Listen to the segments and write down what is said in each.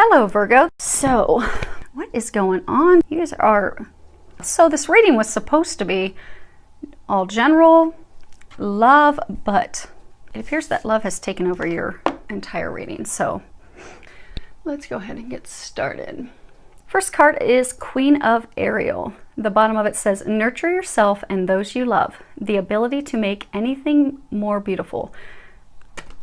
Hello, Virgo. So, what is going on? You guys are... So this reading was supposed to be all general, love, but it appears that love has taken over your entire reading. So, let's go ahead and get started. First card is Queen of Ariel. The bottom of it says, nurture yourself and those you love. The ability to make anything more beautiful.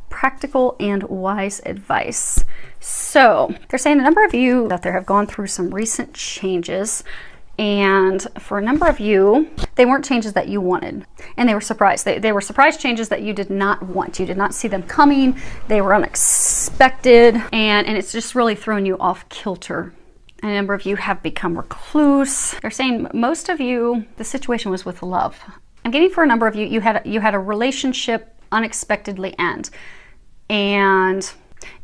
Practical and wise advice. So they're saying a number of you out there have gone through some recent changes, and for a number of you, they weren't changes that you wanted, and they were surprised. They were surprise changes that you did not want. You did not see them coming. They were unexpected, and it's just really thrown you off kilter. A number of you have become recluse. They're saying most of you, the situation was with love. I'm getting for a number of you, you had a relationship unexpectedly end. And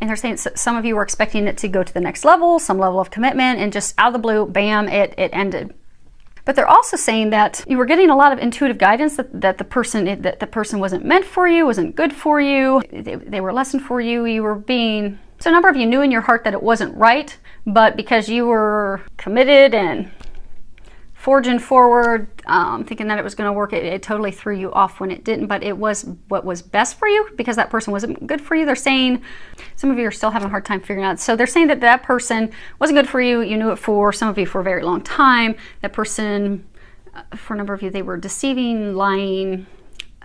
they're saying some of you were expecting it to go to the next level, some level of commitment, and just out of the blue, bam, it ended. But they're also saying that you were getting a lot of intuitive guidance that the person wasn't meant for you, wasn't good for you, they were a lesson for you, you were being... So a number of you knew in your heart that it wasn't right, but because you were committed and forging forward, thinking that it was going to work, it totally threw you off when it didn't, but it was what was best for you because that person wasn't good for you. They're saying, some of you are still having a hard time figuring out. So they're saying that that person wasn't good for you. You knew it for some of you for a very long time. That person, for a number of you, they were deceiving, lying,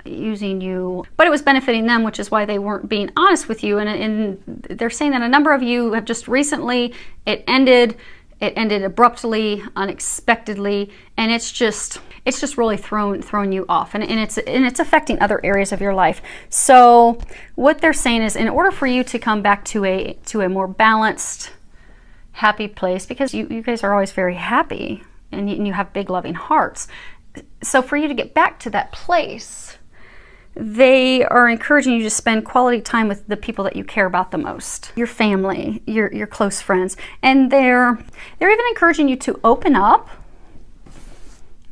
using you, but it was benefiting them, which is why they weren't being honest with you. And they're saying that a number of you have just recently, it ended abruptly, unexpectedly, and it's just really thrown you off, and it's affecting other areas of your life. So what they're saying is, in order for you to come back to a more balanced, happy place, because you guys are always very happy and you have big loving hearts. So for you to get back to that place, they are encouraging you to spend quality time with the people that you care about the most, your family, your close friends, and they're even encouraging you to open up.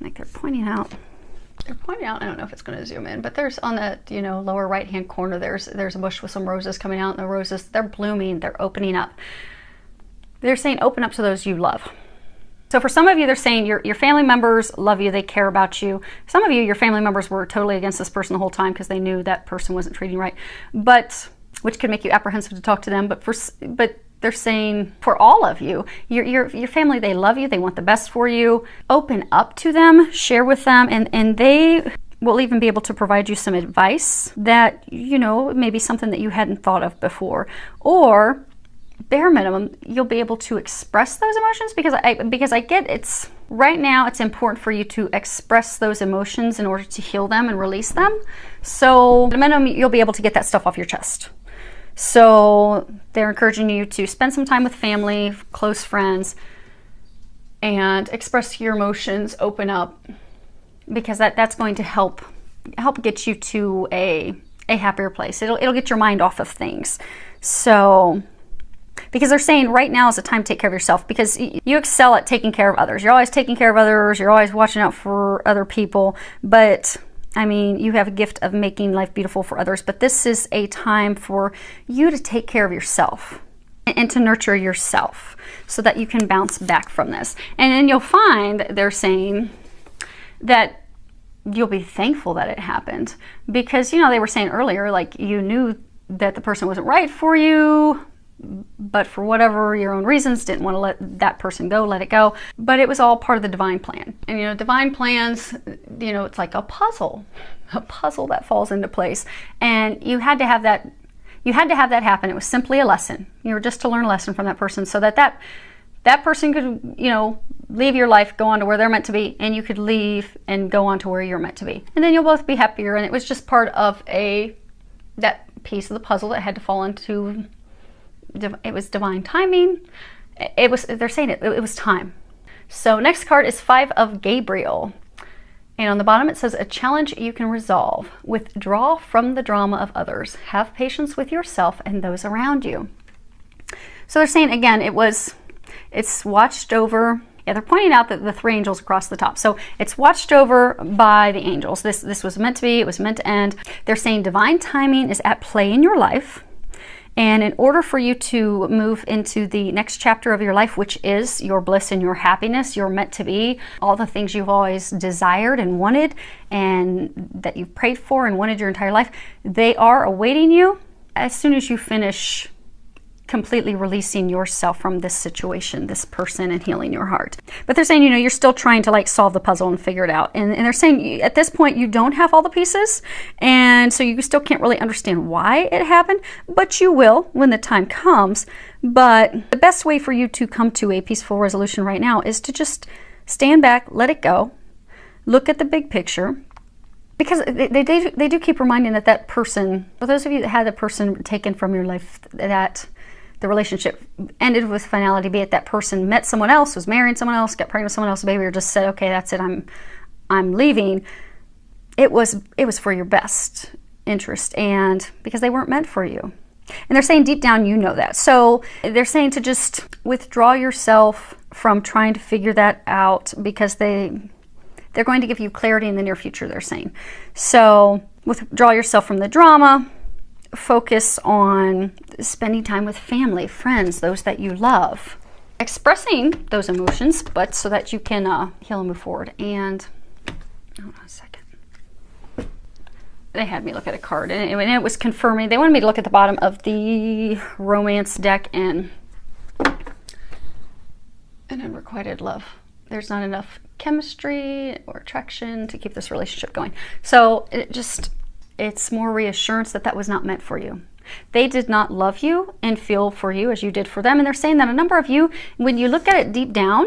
Like they're pointing out. I don't know if it's going to zoom in, but there's on the lower right hand corner. There's a bush with some roses coming out, and the roses, they're blooming. They're opening up. They're saying open up to those you love. So for some of you, they're saying your family members love you, they care about you. Some of you, your family members were totally against this person the whole time because they knew that person wasn't treating you right, but which could make you apprehensive to talk to them. But they're saying for all of you, your family, they love you, they want the best for you. Open up to them, share with them, and they will even be able to provide you some advice that maybe something that you hadn't thought of before, or bare minimum, you'll be able to express those emotions because I get it's right now it's important for you to express those emotions in order to heal them and release them. So at a minimum, you'll be able to get that stuff off your chest. So they're encouraging you to spend some time with family, close friends, and express your emotions, open up, because that's going to help get you to a happier place. It'll get your mind off of things. So because they're saying right now is the time to take care of yourself, because you excel at taking care of others. You're always taking care of others. You're always watching out for other people. But I mean, you have a gift of making life beautiful for others. But this is a time for you to take care of yourself and to nurture yourself so that you can bounce back from this. And then you'll find they're saying that you'll be thankful that it happened, because they were saying earlier, like, you knew that the person wasn't right for you, but for whatever your own reasons didn't want to let that person go, let it go. But it was all part of the divine plan. And divine plans, it's like a puzzle that falls into place. And you had to have that happen. It was simply a lesson. You were just to learn a lesson from that person, so that person could, leave your life, go on to where they're meant to be, and you could leave and go on to where you're meant to be. And then you'll both be happier. And it was just part of that piece of the puzzle that had to fall into. It was divine timing. They're saying it was time. So next card is Five of Gabriel. And on the bottom it says, a challenge you can resolve. Withdraw from the drama of others. Have patience with yourself and those around you. So they're saying, again, it's watched over. Yeah, they're pointing out that the three angels across the top. So it's watched over by the angels. This was meant to be. It was meant to end. They're saying divine timing is at play in your life. And in order for you to move into the next chapter of your life, which is your bliss and your happiness, you're meant to be, all the things you've always desired and wanted and that you've prayed for and wanted your entire life, they are awaiting you as soon as you finish completely releasing yourself from this situation, this person, and healing your heart. But they're saying, you're still trying to like solve the puzzle and figure it out. And they're saying at this point, you don't have all the pieces. And so you still can't really understand why it happened, but you will when the time comes. But the best way for you to come to a peaceful resolution right now is to just stand back, let it go, look at the big picture. Because they do keep reminding that person, for those of you that had the person taken from your life, that the relationship ended with finality, be it that person met someone else, was marrying someone else, got pregnant with someone else, a baby, or just said, okay, that's it, I'm leaving. It was for your best interest, and because they weren't meant for you. And they're saying deep down you know that. So they're saying to just withdraw yourself from trying to figure that out, because they're going to give you clarity in the near future, they're saying. So withdraw yourself from the drama. Focus on spending time with family, friends, those that you love. Expressing those emotions, but so that you can heal and move forward. And, hold on a second. They had me look at a card, and it was confirming. They wanted me to look at the bottom of the romance deck and unrequited love. There's not enough chemistry or attraction to keep this relationship going. So it's more reassurance that was not meant for you. They did not love you and feel for you as you did for them. And they're saying that a number of you, when you look at it deep down,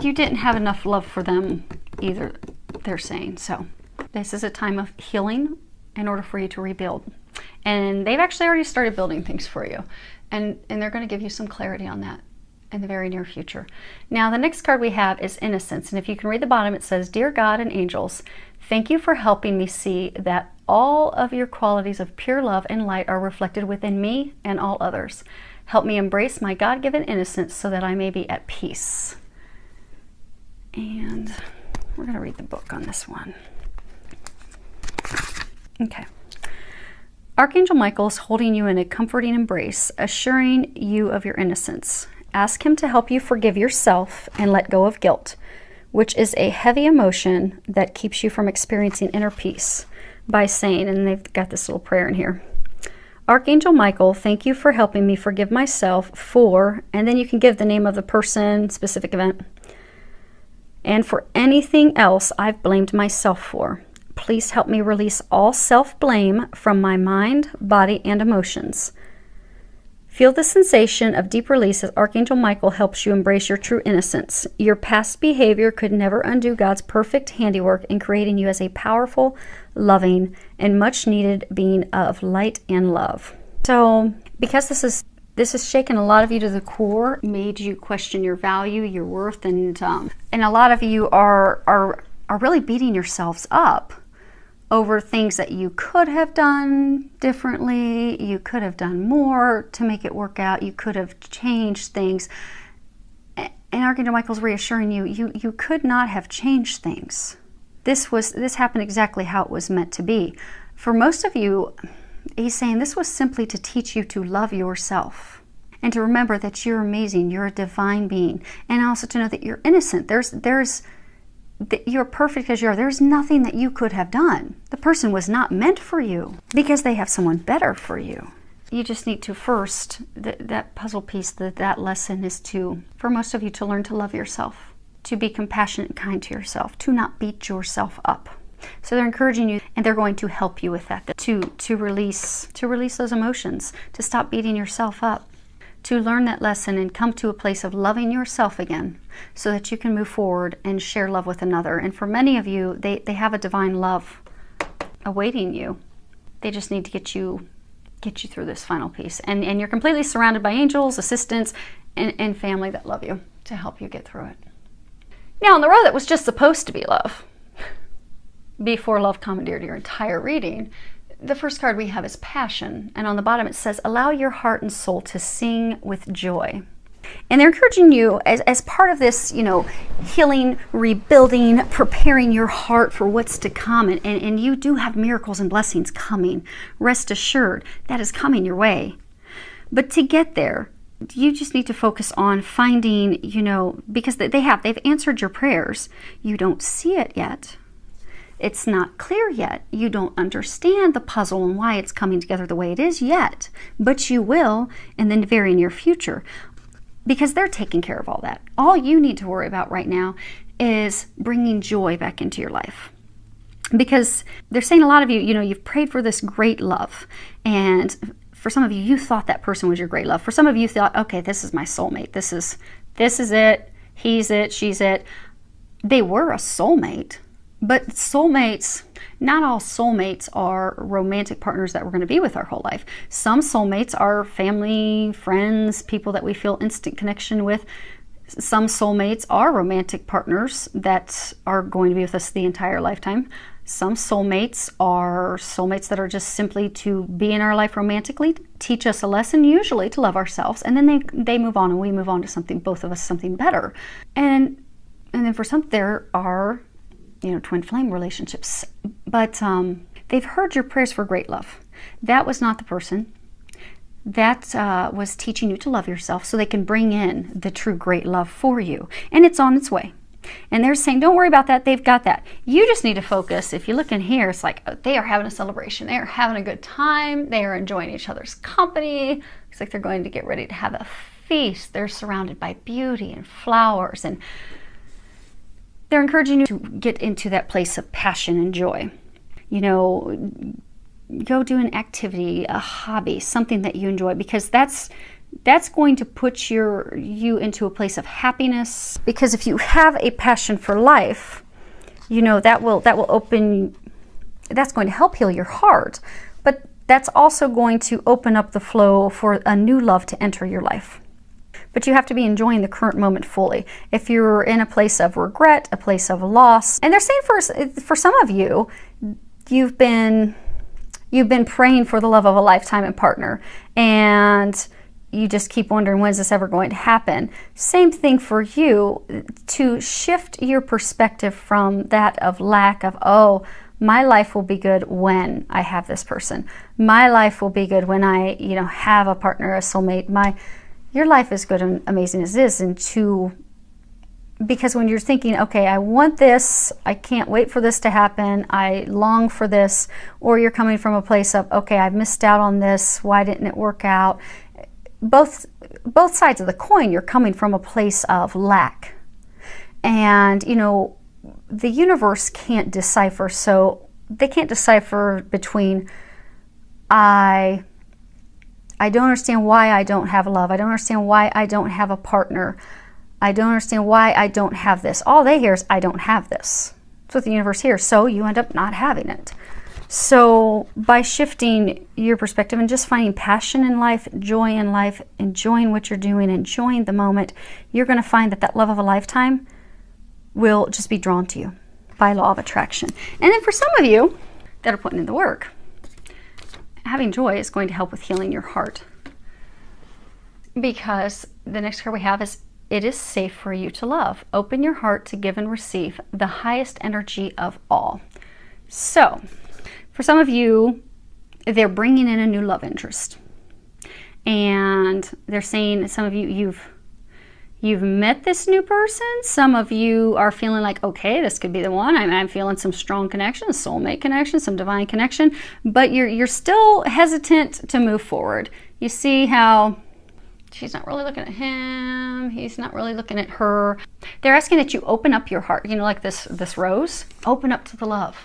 you didn't have enough love for them either, they're saying. So this is a time of healing in order for you to rebuild. And they've actually already started building things for you. And they're going to give you some clarity on that in the very near future. Now, the next card we have is Innocence. And if you can read the bottom, it says, Dear God and angels, thank you for helping me see that all of your qualities of pure love and light are reflected within me and all others. Help me embrace my God-given innocence so that I may be at peace. And we're going to read the book on this one. Okay. Archangel Michael is holding you in a comforting embrace, assuring you of your innocence. Ask him to help you forgive yourself and let go of guilt, which is a heavy emotion that keeps you from experiencing inner peace, by saying, and they've got this little prayer in here, Archangel Michael, thank you for helping me forgive myself for, and then you can give the name of the person, specific event, and for anything else I've blamed myself for. Please help me release all self-blame from my mind, body, and emotions. Feel the sensation of deep release as Archangel Michael helps you embrace your true innocence. Your past behavior could never undo God's perfect handiwork in creating you as a powerful, loving, and much-needed being of light and love. So, because this has shaken a lot of you to the core, made you question your value, your worth, and a lot of you are really beating yourselves up over things that you could have done differently, you could have done more to make it work out, you could have changed things. And Archangel Michael's reassuring you, you could not have changed things. This happened exactly how it was meant to be. For most of you, he's saying this was simply to teach you to love yourself and to remember that you're amazing, you're a divine being, and also to know that you're innocent. You're perfect as you are. There's nothing that you could have done. The person was not meant for you because they have someone better for you. You just need to first, that puzzle piece, that lesson is for most of you to learn to love yourself, to be compassionate and kind to yourself, to not beat yourself up. So they're encouraging you, and they're going to help you with that, to release those emotions, to stop beating yourself up, to learn that lesson and come to a place of loving yourself again so that you can move forward and share love with another. And for many of you, they have a divine love awaiting you. They just need to get you through this final piece. And you're completely surrounded by angels, assistants, and family that love you to help you get through it. Now, on the road that was just supposed to be love, before love commandeered your entire reading, the first card we have is Passion, and on the bottom it says, allow your heart and soul to sing with joy. And they're encouraging you as part of this, healing, rebuilding, preparing your heart for what's to come. And you do have miracles and blessings coming. Rest assured, that is coming your way. But to get there, you just need to focus on finding, because they've answered your prayers. You don't see it yet. It's not clear yet. You don't understand the puzzle and why it's coming together the way it is yet, but you will in the very near future, because they're taking care of all that. All you need to worry about right now is bringing joy back into your life. Because they're saying, a lot of you, you've prayed for this great love, and for some of you, you thought that person was your great love. For some of you thought, okay, this is my soulmate. This is it. He's it. She's it. They were a soulmate. But soulmates, not all soulmates are romantic partners that we're going to be with our whole life. Some soulmates are family, friends, people that we feel instant connection with. Some soulmates are romantic partners that are going to be with us the entire lifetime. Some soulmates are soulmates that are just simply to be in our life romantically, teach us a lesson, usually to love ourselves, and then they move on and we move on to something, both of us, something better. And then for some, there are, twin flame relationships. But they've heard your prayers for great love. That was not the person. That was teaching you to love yourself so they can bring in the true great love for you. And it's on its way. And they're saying, don't worry about that. They've got that. You just need to focus. If you look in here, it's like they are having a celebration. They are having a good time. They are enjoying each other's company. Looks like they're going to get ready to have a feast. They're surrounded by beauty and flowers. And they're encouraging you to get into that place of passion and joy. Go do an activity, a hobby, something that you enjoy, because that's going to put you into a place of happiness. Because if you have a passion for life, that will open, that's going to help heal your heart, but that's also going to open up the flow for a new love to enter your life. But you have to be enjoying the current moment fully. If you're in a place of regret, a place of loss, and they're saying for some of you, you've been praying for the love of a lifetime and partner, and you just keep wondering, when's this ever going to happen? Same thing for you, to shift your perspective from that of lack of, oh, my life will be good when I have this person. My life will be good when I, have a partner, a soulmate. Your life is good and amazing as it is, because when you're thinking, okay, I want this, I can't wait for this to happen, I long for this, or you're coming from a place of, okay, I've missed out on this, why didn't it work out? Both sides of the coin, you're coming from a place of lack. And, the universe can't decipher, so they can't decipher between I don't understand why I don't have love. I don't understand why I don't have a partner. I don't understand why I don't have this. All they hear is, I don't have this. That's what the universe hears. So you end up not having it. So by shifting your perspective and just finding passion in life, joy in life, enjoying what you're doing, enjoying the moment, you're going to find that love of a lifetime will just be drawn to you by law of attraction. And then for some of you that are putting in the work, having joy is going to help with healing your heart. Because the next card we have is, it is safe for you to love. Open your heart to give and receive the highest energy of all. So, for some of you, they're bringing in a new love interest. And they're saying, some of you, you've met this new person. Some of you are feeling like, okay, this could be the one. I'm feeling some strong connection, soulmate connection, some divine connection, but you're still hesitant to move forward. You see how she's not really looking at him, he's not really looking at her. They're asking that you open up your heart, like this rose, open up to the love.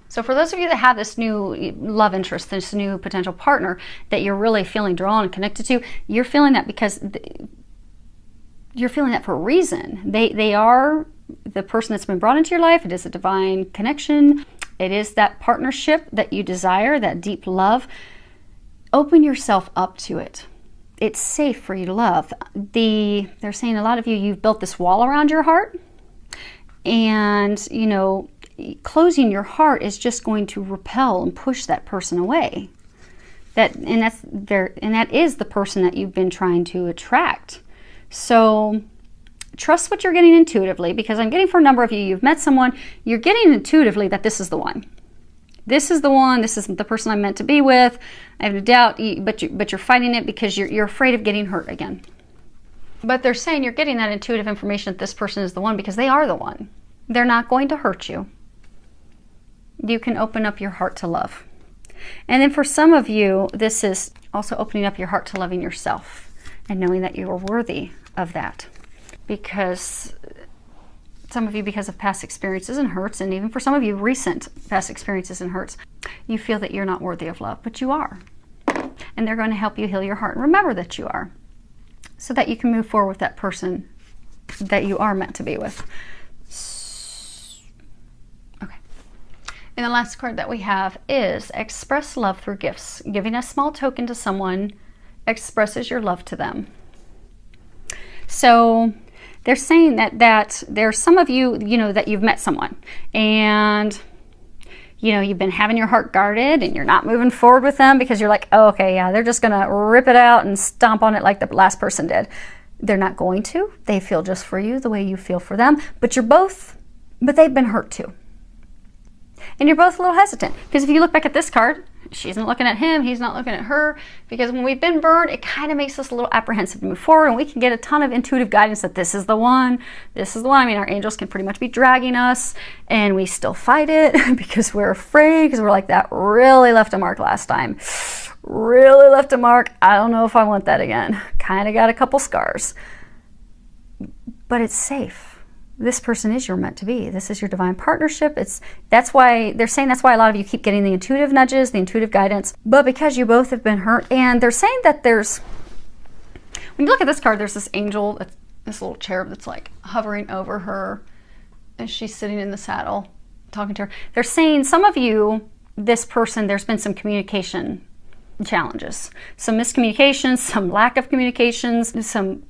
So for those of you that have this new love interest, this new potential partner that you're really feeling drawn and connected to, you're feeling that because you're feeling that for a reason. They are the person that's been brought into your life. It is a divine connection. It is that partnership that you desire, that deep love. Open yourself up to it. It's safe for you to love. They're saying a lot of you, you've built this wall around your heart, and closing your heart is just going to repel and push that person away. That is the person that you've been trying to attract. So trust what you're getting intuitively, because I'm getting for a number of you, you've met someone, you're getting intuitively that this is the one. this is the one, this isn't the person I'm meant to be with. I have no doubt, but you're fighting it because you're afraid of getting hurt again. But they're saying you're getting that intuitive information that this person is the one because they are the one. They're not going to hurt you. You can open up your heart to love. And then for some of you, this is also opening up your heart to loving yourself and knowing that you are worthy of that. Because some of you, because of past experiences and hurts, and even for some of you, recent past experiences and hurts, you feel that you're not worthy of love, but you are. And they're going to help you heal your heart and remember that you are, so that you can move forward with that person that you are meant to be with. Okay. And the last card that we have is express love through gifts. Giving a small token to someone expresses your love to them. So they're saying that there's some of you, that you've met someone and, you've been having your heart guarded and you're not moving forward with them because you're like, oh, okay, yeah, they're just going to rip it out and stomp on it like the last person did. They're not going to. They feel just for you the way you feel for them, but they've been hurt too. And you're both a little hesitant because if you look back at this card, she's not looking at him, he's not looking at her, because when we've been burned, it kind of makes us a little apprehensive to move forward, and we can get a ton of intuitive guidance that this is the one, this is the one. I mean, our angels can pretty much be dragging us, and we still fight it because we're afraid, because we're like, that really left a mark last time. Really left a mark. I don't know if I want that again. Kind of got a couple scars. But it's safe. This person is your meant to be. This is your divine partnership. That's why they're saying, that's why a lot of you keep getting the intuitive nudges, the intuitive guidance, but because you both have been hurt. And they're saying that when you look at this card, there's this angel, this little cherub that's like hovering over her as she's sitting in the saddle talking to her. They're saying some of you, this person, there's been some communication challenges, some miscommunications, some lack of communications, some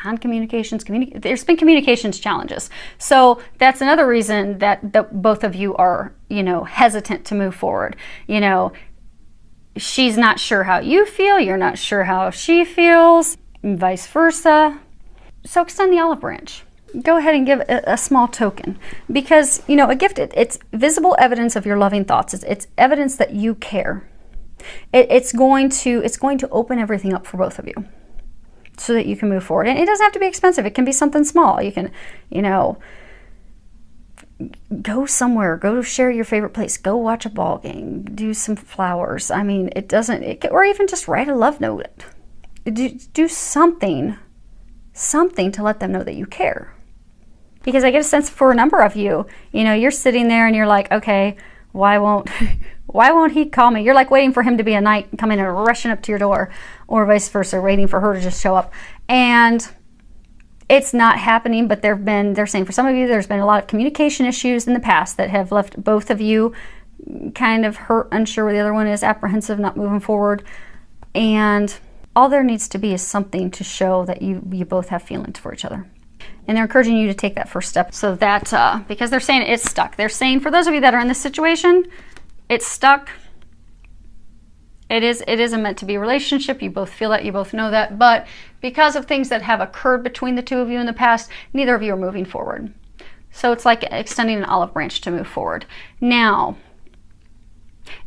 non-communications, there's been communications challenges. So that's another reason that both of you are, hesitant to move forward. She's not sure how you feel, you're not sure how she feels, and vice versa. So extend the olive branch. Go ahead and give a small token, because, a gift, it's visible evidence of your loving thoughts. It's evidence that you care. It's going to open everything up for both of you, so that you can move forward. And it doesn't have to be expensive. It can be something small. You can, go somewhere, go share your favorite place, go watch a ball game, do some flowers. I mean, or even just write a love note. Do something to let them know that you care. Because I get a sense for a number of you, you're sitting there and you're like, okay, why won't he call me? You're like waiting for him to be a knight and come in and rushing up to your door, or vice versa, waiting for her to just show up. And it's not happening, but they're saying for some of you, there's been a lot of communication issues in the past that have left both of you kind of hurt, unsure where the other one is, apprehensive, not moving forward. And all there needs to be is something to show that you both have feelings for each other. And they're encouraging you to take that first step, so that, because they're saying it's stuck. They're saying for those of you that are in this situation, it's stuck. It is a meant to be relationship. You both feel that, you both know that, but because of things that have occurred between the two of you in the past, neither of you are moving forward. So it's like extending an olive branch to move forward. Now,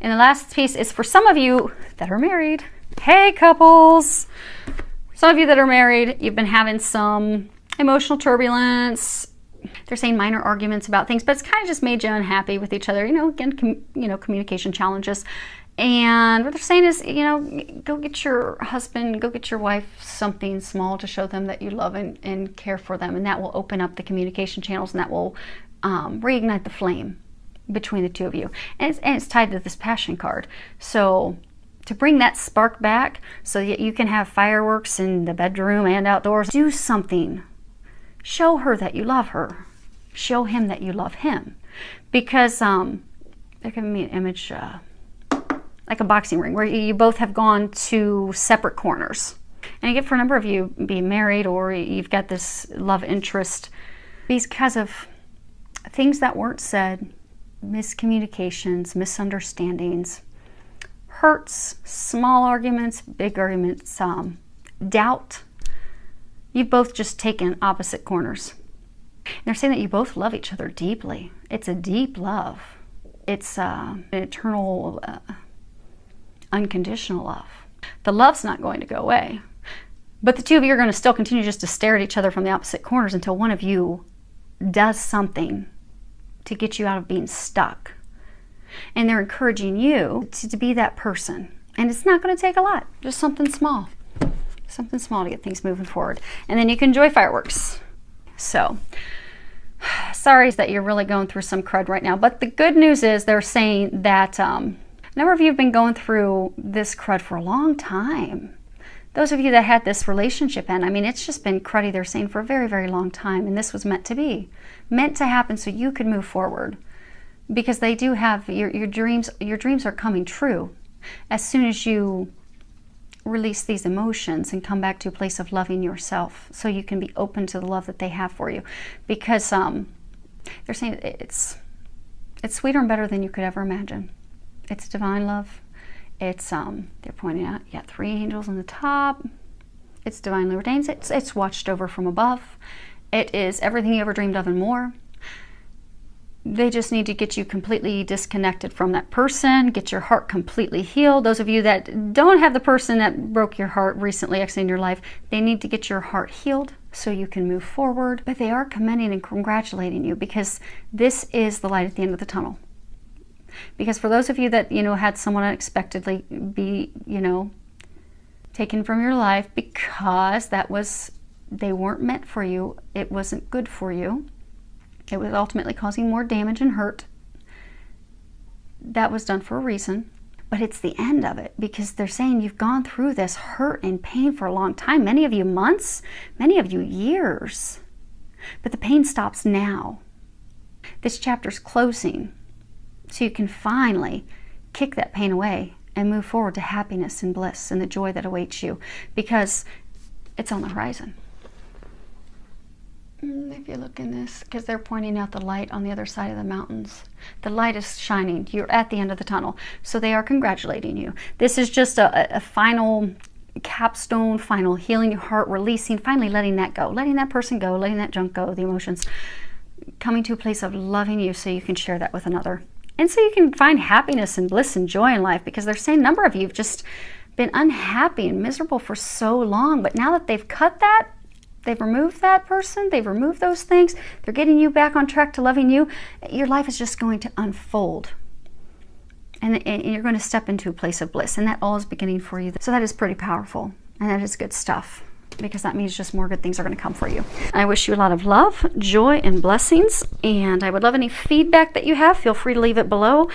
and the last piece is for some of you that are married. Hey couples! Some of you that are married, you've been having some emotional turbulence. They're saying minor arguments about things, but it's kind of just made you unhappy with each other. Again, communication challenges. And what they're saying is, go get your husband, go get your wife something small to show them that you love and care for them. And that will open up the communication channels, and that will reignite the flame between the two of you. And it's tied to this passion card. So to bring that spark back so that you can have fireworks in the bedroom and outdoors, do something. Show her that you love her. Show him that you love him. Because they're giving me an image like a boxing ring where you both have gone to separate corners. And again, for a number of you being married, or you've got this love interest because of things that weren't said, miscommunications, misunderstandings, hurts, small arguments, big arguments, doubt. You've both just taken opposite corners. And they're saying that you both love each other deeply. It's a deep love. It's an eternal, unconditional love. The love's not going to go away. But the two of you are going to still continue just to stare at each other from the opposite corners until one of you does something to get you out of being stuck. And they're encouraging you to be that person. And it's not going to take a lot. Just something small. Something small to get things moving forward. And then you can enjoy fireworks. So, sorry that you're really going through some crud right now. But the good news is they're saying that a number of you have been going through this crud for a long time. Those of you that had this relationship end, I mean, it's just been cruddy, they're saying, for a very, very long time. And this was meant to be. Meant to happen so you could move forward. Because they do have, your dreams are coming true. As soon as you release these emotions and come back to a place of loving yourself, so you can be open to the love that they have for you. Because they're saying it's sweeter and better than you could ever imagine. It's divine love. It's they're pointing out, yeah, 3 angels on the top. It's divinely ordained. It's watched over from above. It is everything you ever dreamed of and more. They just need to get you completely disconnected from that person, get your heart completely healed. Those of you that don't have the person that broke your heart recently exiting your life, they need to get your heart healed so you can move forward. But they are commending and congratulating you, because this is the light at the end of the tunnel. Because for those of you that, had someone unexpectedly be, taken from your life because they weren't meant for you, it wasn't good for you, it was ultimately causing more damage and hurt. That was done for a reason, but it's the end of it, because they're saying you've gone through this hurt and pain for a long time, many of you months, many of you years, but the pain stops now. This chapter's closing, so you can finally kick that pain away and move forward to happiness and bliss and the joy that awaits you, because it's on the horizon. If you look in this, because they're pointing out the light on the other side of the mountains. The light is shining. You're at the end of the tunnel. So they are congratulating you. This is just a final capstone, final healing your heart, releasing, finally letting that go. Letting that person go, letting that junk go, the emotions. Coming to a place of loving you so you can share that with another. And so you can find happiness and bliss and joy in life, because they're saying a number of you have just been unhappy and miserable for so long. But now that they've cut that, they've removed that person, they've removed those things, they're getting you back on track to loving you, your life is just going to unfold. And you're going to step into a place of bliss. And that all is beginning for you. So that is pretty powerful. And that is good stuff, because that means just more good things are going to come for you. I wish you a lot of love, joy, and blessings. And I would love any feedback that you have. Feel free to leave it below.